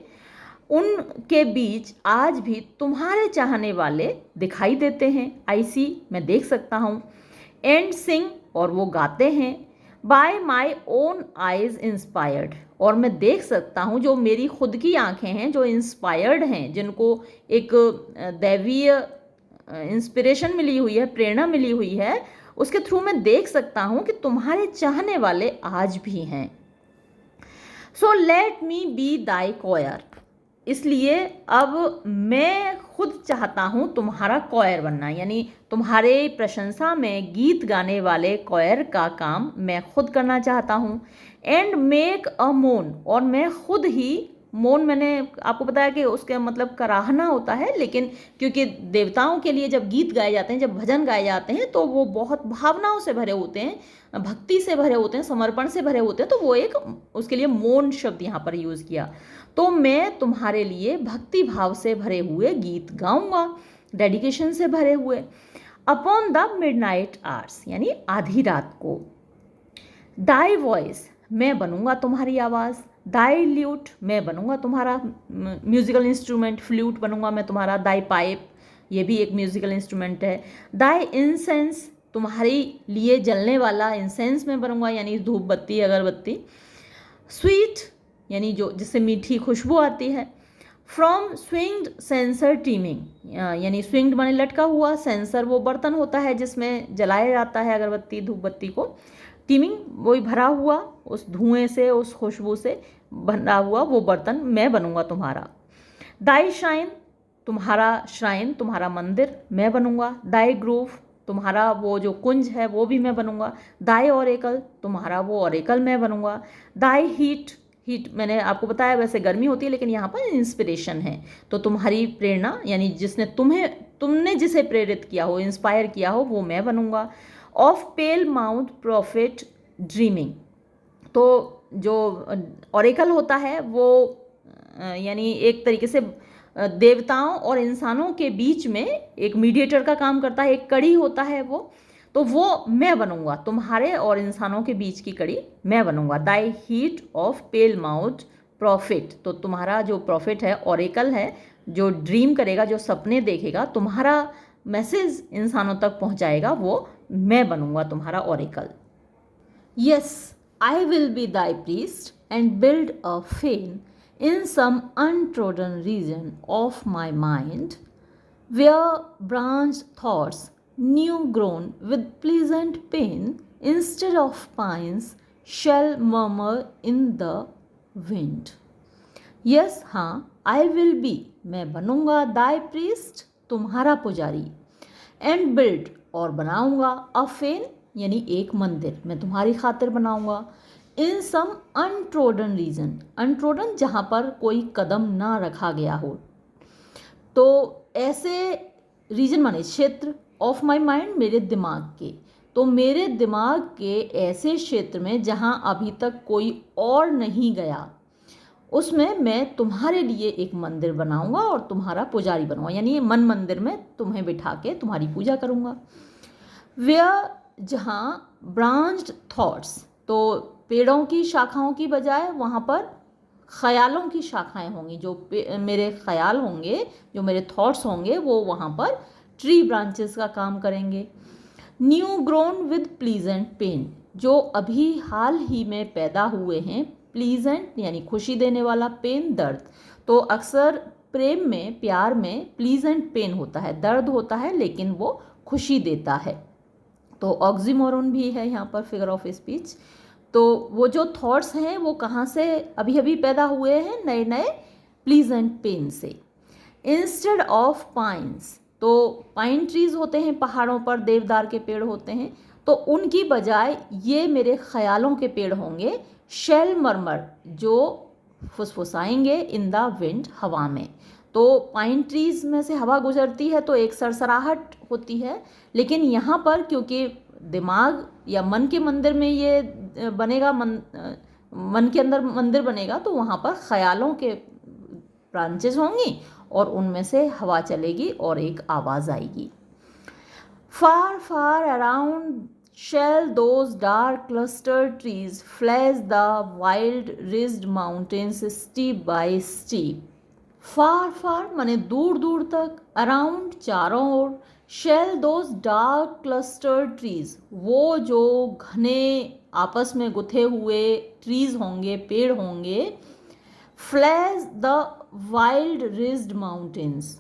उनके बीच आज भी तुम्हारे चाहने वाले दिखाई देते हैं। आई सी, मैं देख सकता हूँ, एंड सिंग, और वो गाते हैं, bye my own eyes inspired, और मैं देख सकता हूँ, जो मेरी खुद की आंखें हैं, जो इंस्पायर्ड हैं, जिनको एक दैवीय इंस्पिरेशन मिली हुई है, प्रेरणा मिली हुई है, उसके थ्रू मैं देख सकता हूँ कि तुम्हारे चाहने वाले आज भी हैं। सो लेट मी बी दाई कॉयर, इसलिए अब मैं खुद चाहता हूँ तुम्हारा कॉयर बनना, यानी तुम्हारे प्रशंसा में गीत गाने वाले कॉयर का काम मैं खुद करना चाहता हूँ। एंड मेक अ मोन, और मैं खुद ही मोन, मैंने आपको बताया कि उसका मतलब कराहना होता है, लेकिन क्योंकि देवताओं के लिए जब गीत गाए जाते हैं, जब भजन गाए जाते हैं, तो वो बहुत भावनाओं से भरे होते हैं, भक्ति से भरे होते हैं, समर्पण से भरे होते हैं, तो वो एक उसके लिए मोन शब्द यहाँ पर यूज़ किया। तो मैं तुम्हारे लिए भक्ति भाव से भरे हुए गीत गाऊंगा, डेडिकेशन से भरे हुए। अपॉन द मिडनाइट आवर्स, यानी आधी रात को। दाई वॉइस, मैं बनूंगा तुम्हारी आवाज़। दाई ल्यूट, मैं बनूंगा तुम्हारा म्यूजिकल इंस्ट्रूमेंट, फ्लूट बनूंगा मैं तुम्हारा। दाई पाइप, ये भी एक म्यूजिकल इंस्ट्रूमेंट है। दाई इंसेंस, तुम्हारे लिए जलने वाला इंसेंस मैं बनूंगा, यानी धूप बत्ती, अगरबत्ती। स्वीट, यानी जो जिससे मीठी खुशबू आती है। फ्रॉम स्विंग्ड सेंसर टीमिंग, यानी स्विंग्ड माने लटका हुआ, सेंसर वो बर्तन होता है जिसमें जलाया जाता है अगरबत्ती, धूप बत्ती को। टीमिंग वही भरा हुआ, उस धुएं से, उस खुशबू से भरा हुआ वो बर्तन मैं बनूंगा तुम्हारा। दाई श्राइन, तुम्हारा श्राइन, तुम्हारा मंदिर मैं बनूंगा। दाई ग्रूव, तुम्हारा वो जो कुंज है वो भी मैं बनूंगा। दाई ओरेकल, तुम्हारा वो ओरेकल मैं बनूंगा। दाई हीट, हीट मैंने आपको बताया वैसे गर्मी होती है, लेकिन यहाँ पर इंस्पिरेशन है, तो तुम्हारी प्रेरणा, यानी जिसने तुमने जिसे प्रेरित किया हो, इंस्पायर किया हो, वो मैं बनूंगा। Of pale mouth prophet dreaming, तो जो ओरेकल होता है वो यानी एक तरीके से देवताओं और इंसानों के बीच में एक मीडिएटर का काम करता है, एक कड़ी होता है वो, तो वो मैं बनूंगा, तुम्हारे और इंसानों के बीच की कड़ी मैं बनूंगा। Thy heat of pale mouth prophet, तो तुम्हारा जो प्रॉफिट है, ओरेकल है, जो ड्रीम करेगा, जो सपने देखेगा, तुम्हारा मैसेज इंसानों तक पहुंचाएगा, वो मैं बनूंगा तुम्हारा Oracle. Yes, I will be Dai priest and build a fan in some untrodden region of my mind, where branched thoughts, new grown with pleasant pain, instead of pines, shall murmur in the wind. Yes, हाँ, I will be, मैं बनूंगा thy priest, तुम्हारा पुजारी, and build, और बनाऊंगा a fane, यानी एक मंदिर मैं तुम्हारी खातिर बनाऊंगा। इन सम अनट्रोडन रीजन, अनट्रोडन जहाँ पर कोई कदम ना रखा गया हो, तो ऐसे रीजन माने क्षेत्र, ऑफ माई माइंड, मेरे दिमाग के, तो मेरे दिमाग के ऐसे क्षेत्र में जहाँ अभी तक कोई और नहीं गया, उसमें मैं तुम्हारे लिए एक मंदिर बनाऊंगा और तुम्हारा पुजारी बनूंगा, यानी मन मंदिर में तुम्हें बिठा के तुम्हारी पूजा करूंगा। वेयर, जहाँ ब्रांच्ड थॉट्स, तो पेड़ों की शाखाओं की बजाय वहाँ पर ख्यालों की शाखाएं होंगी, जो मेरे ख्याल होंगे, जो मेरे थॉट्स होंगे, वो वहाँ पर ट्री ब्रांचेस का काम करेंगे। New grown with pleasant pain, जो अभी हाल ही में पैदा हुए हैं, प्लीजेंट यानी खुशी देने वाला, पेन दर्द, तो अक्सर प्रेम में, प्यार में प्लीजेंट पेन होता है, दर्द होता है, लेकिन वो खुशी देता है। तो ऑक्सीमोरन भी है यहाँ पर फिगर ऑफ स्पीच। तो वो जो थॉट्स हैं वो कहाँ से अभी अभी पैदा हुए हैं, नए नए प्लीजेंट पेन से। इंस्टेड ऑफ पाइन्स, तो पाइन ट्रीज होते हैं पहाड़ों पर, देवदार के पेड़ होते हैं, तो उनकी बजाय ये मेरे ख्यालों के पेड़ होंगे। शेल मरमर, जो फुसफुसाएंगे इन द विंड, हवा में। तो पाइन ट्रीज में से हवा गुजरती है तो एक सरसराहट होती है, लेकिन यहाँ पर क्योंकि दिमाग या मन के मंदिर में ये बनेगा, मन के अंदर मंदिर बनेगा, तो वहाँ पर ख्यालों के ब्रांचेस होंगी और उनमें से हवा चलेगी और एक आवाज़ आएगी। फार फार around shall those dark clustered trees flash the wild ridged mountains steep by steep। फार फार माने दूर दूर तक, अराउंड चारों ओर, shall those dark clustered trees वो जो घने आपस में गुथे हुए ट्रीज होंगे, पेड़ होंगे, flash the wild ridged mountains।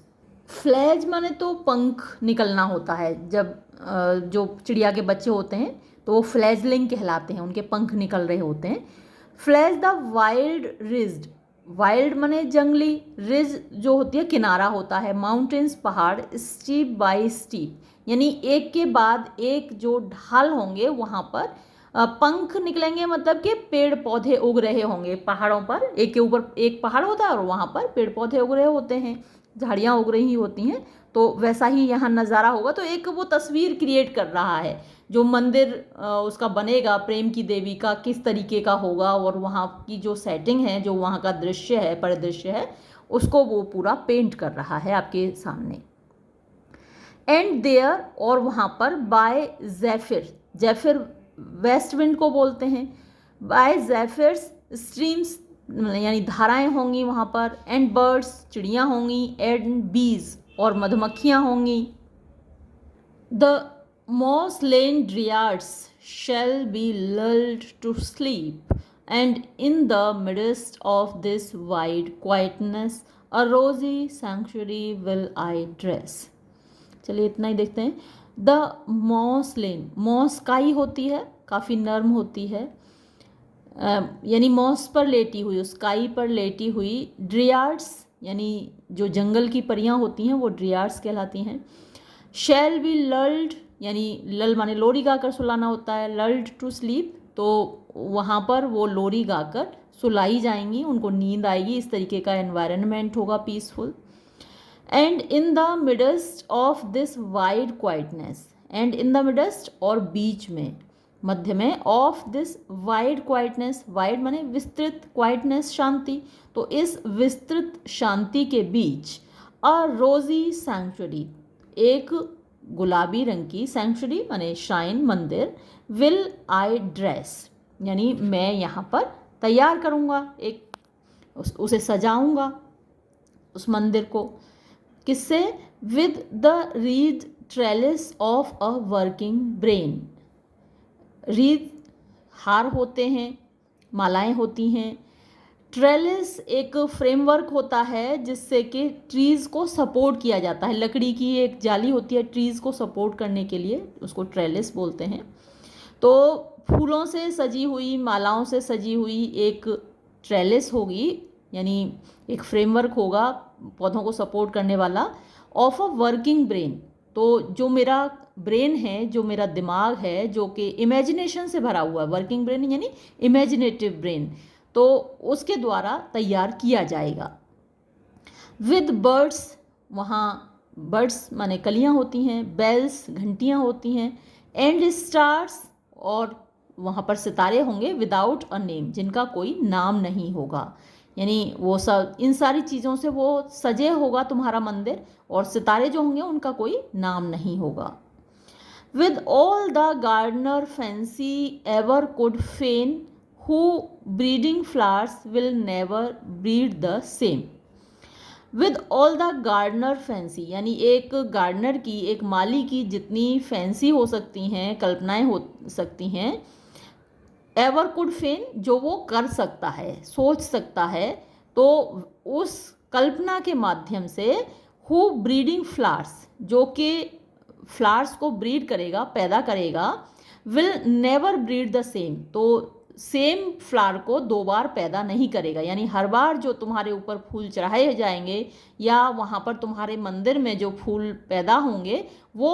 Fledge माने तो पंख निकलना होता है, जब जो चिड़िया के बच्चे होते हैं तो वो फ्लैजलिंग कहलाते हैं, उनके पंख निकल रहे होते हैं। Fledge the wild rigid, wild माने जंगली, रिज जो होती है किनारा होता है, माउंटेन्स पहाड़, स्टीप बाय स्टीप यानी एक के बाद एक जो ढाल होंगे वहाँ पर पंख निकलेंगे, मतलब कि पेड़ पौधे उग रहे होंगे पहाड़ों पर, एक के ऊपर एक पहाड़ होता है और वहाँ पर पेड़ पौधे उग रहे होते हैं, झाड़ियाँ उग रही होती हैं। तो वैसा ही यहाँ नज़ारा होगा। तो एक वो तस्वीर क्रिएट कर रहा है, जो मंदिर उसका बनेगा प्रेम की देवी का किस तरीके का होगा, और वहाँ की जो सेटिंग है, जो वहाँ का दृश्य है, परिदृश्य है, उसको वो पूरा पेंट कर रहा है आपके सामने। एंड देयर, और वहाँ पर बाय ज़ेफिर, ज़ेफिर वेस्ट विंड को बोलते हैं, बाय ज़ेफिर्स स्ट्रीम्स यानी धाराएं होंगी वहाँ पर, एंड बर्ड्स चिड़ियाँ होंगी, एंड बीज और मधुमक्खियाँ होंगी। The moss lain dryads shall be lulled to sleep, and in the midst of this wide quietness a rosy sanctuary will I dress. चलिए इतना ही देखते हैं। द मॉस लेन, मॉस काई होती है, काफ़ी नर्म होती है, यानी मॉस पर लेटी हुई, उस काई पर लेटी हुई। ड्रियार्ड्स यानी जो जंगल की परियां होती हैं वो ड्रियार्ड्स कहलाती हैं। शैल बी लल्ड, यानी लल माने लोरी गाकर सुलाना होता है, लल्ड टू स्लीप, तो वहाँ पर वो लोरी गाकर सुलाई जाएंगी, उनको नींद आएगी, इस तरीके का एनवायरनमेंट होगा peaceful. And in the midst of this wide quietness, and in the midst और बीच में, मध्य में, of this wide quietness, wide माने विस्तृत, क्वाइटनेस शांति, तो इस विस्तृत शांति के बीच अ रोजी सैंक्चुरी, एक गुलाबी रंग की, सैंक्चुरी माने श्राइन, मंदिर, विल आई ड्रेस यानी मैं यहाँ पर तैयार करूँगा, एक उसे सजाऊँगा उस मंदिर को, किससे? With the read trellis of a working brain. Read हार होते हैं, मालाएं होती हैं। ट्रेलिस एक फ्रेमवर्क होता है जिससे कि ट्रीज़ को सपोर्ट किया जाता है, लकड़ी की एक जाली होती है ट्रीज़ को सपोर्ट करने के लिए, उसको ट्रेलिस बोलते हैं। तो फूलों से सजी हुई, मालाओं से सजी हुई एक ट्रेलिस होगी, यानी एक फ्रेमवर्क होगा पौधों को सपोर्ट करने वाला, ऑफ अ वर्किंग ब्रेन। तो जो मेरा ब्रेन है, जो मेरा दिमाग है, जो कि इमेजिनेशन से भरा हुआ है, वर्किंग ब्रेन यानी इमेजिनेटिव ब्रेन, तो उसके द्वारा तैयार किया जाएगा। विद बर्ड्स, वहाँ बर्ड्स माने कलियाँ होती हैं, बेल्स घंटियाँ होती हैं, एंड स्टार्स, और वहाँ पर सितारे होंगे, विदाउट अ नेम, जिनका कोई नाम नहीं होगा, यानी वो सब इन सारी चीज़ों से वो सजे होगा तुम्हारा मंदिर, और सितारे जो होंगे उनका कोई नाम नहीं होगा। With all the gardener fancy ever could feign, who breeding flowers will never breed the same. With all the gardener fancy, यानी एक गार्डनर की, एक माली की जितनी फैंसी हो सकती हैं, कल्पनाएं हो सकती हैं, एवर कुड फेन, जो वो कर सकता है, सोच सकता है, तो उस कल्पना के माध्यम से, हु ब्रीडिंग फ्लावर्स, जो कि फ्लावर्स को ब्रीड करेगा, पैदा करेगा, will never breed the same, तो सेम फ्लावर को दो बार पैदा नहीं करेगा। यानी हर बार जो तुम्हारे ऊपर फूल चढ़ाए जाएंगे या वहाँ पर तुम्हारे मंदिर में जो फूल पैदा होंगे वो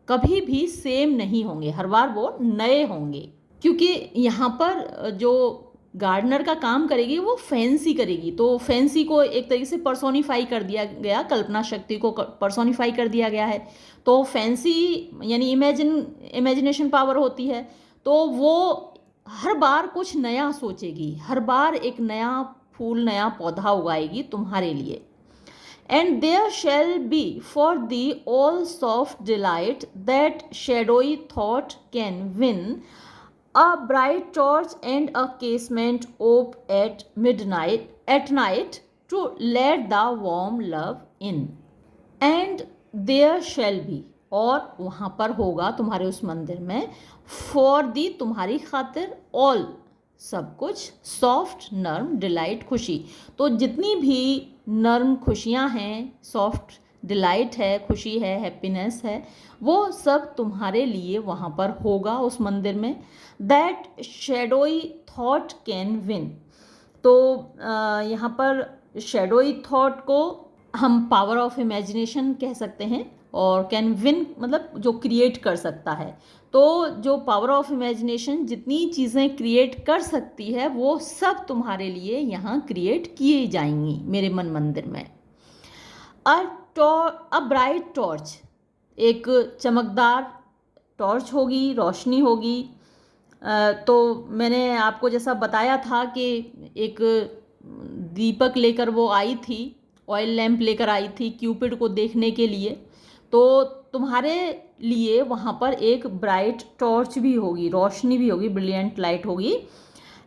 कभी भी सेम नहीं होंगे, हर बार वो नए होंगे। क्योंकि यहाँ पर जो गार्डनर का काम करेगी वो फैंसी करेगी, तो फैंसी को एक तरीके से पर्सोनिफाई कर दिया गया, कल्पना शक्ति को पर्सोनिफाई कर दिया गया है। तो फैंसी यानी इमेजिनेशन पावर होती है, तो वो हर बार कुछ नया सोचेगी, हर बार एक नया फूल, नया पौधा उगाएगी तुम्हारे लिए। And there shall be for thee all soft delight that shadowy thought can win, a bright torch and a casement op at night to let the warm love in. And there shall be, और वहाँ पर होगा तुम्हारे उस मंदिर में, for the तुम्हारी खातिर, ऑल सब कुछ, सॉफ्ट नर्म डिलाइट खुशी, तो जितनी भी नर्म खुशियाँ हैं, सॉफ्ट डिलाइट है, खुशी है, हैप्पीनेस है, वो सब तुम्हारे लिए वहाँ पर होगा उस मंदिर में। That shadowy thought can win, तो यहाँ पर शेडोई थॉट को हम पावर ऑफ इमेजिनेशन कह सकते हैं, और कैन विन मतलब जो क्रिएट कर सकता है। तो जो पावर ऑफ इमेजिनेशन जितनी चीज़ें क्रिएट कर सकती है वो सब तुम्हारे लिए यहाँ क्रिएट किए जाएंगी मेरे मन मंदिर में। अ ब्राइट टॉर्च, एक चमकदार टॉर्च होगी, रोशनी होगी। तो मैंने आपको जैसा बताया था कि एक दीपक लेकर वो आई थी, ऑयल लैंप लेकर आई थी क्यूपिड को देखने के लिए, तो तुम्हारे लिए वहाँ पर एक ब्राइट टॉर्च भी होगी, रोशनी भी होगी, ब्रिलियंट लाइट होगी।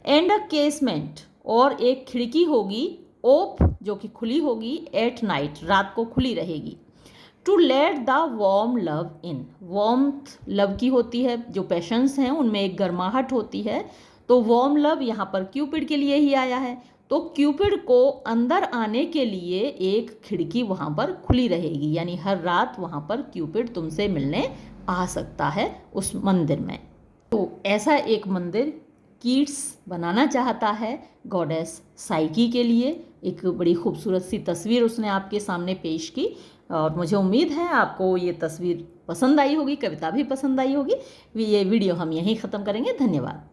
एंड अ केसमेंट, और एक खिड़की होगी, ओप जो कि खुली होगी, एट नाइट रात को खुली रहेगी, to let the warm love in, warmth love की होती है, जो पैशंस हैं उनमें एक गर्माहट होती है, तो वार्म लव यहाँ पर क्यूपिड के लिए ही आया है। तो क्यूपिड को अंदर आने के लिए एक खिड़की वहाँ पर खुली रहेगी, यानी हर रात वहाँ पर क्यूपिड तुमसे मिलने आ सकता है उस मंदिर में। तो ऐसा एक मंदिर कीट्स बनाना चाहता है गॉडेस साइकी के लिए। एक बड़ी खूबसूरत सी तस्वीर उसने आपके सामने पेश की, और मुझे उम्मीद है आपको ये तस्वीर पसंद आई होगी, कविता भी पसंद आई होगी। ये वीडियो हम यहीं ख़त्म करेंगे। धन्यवाद।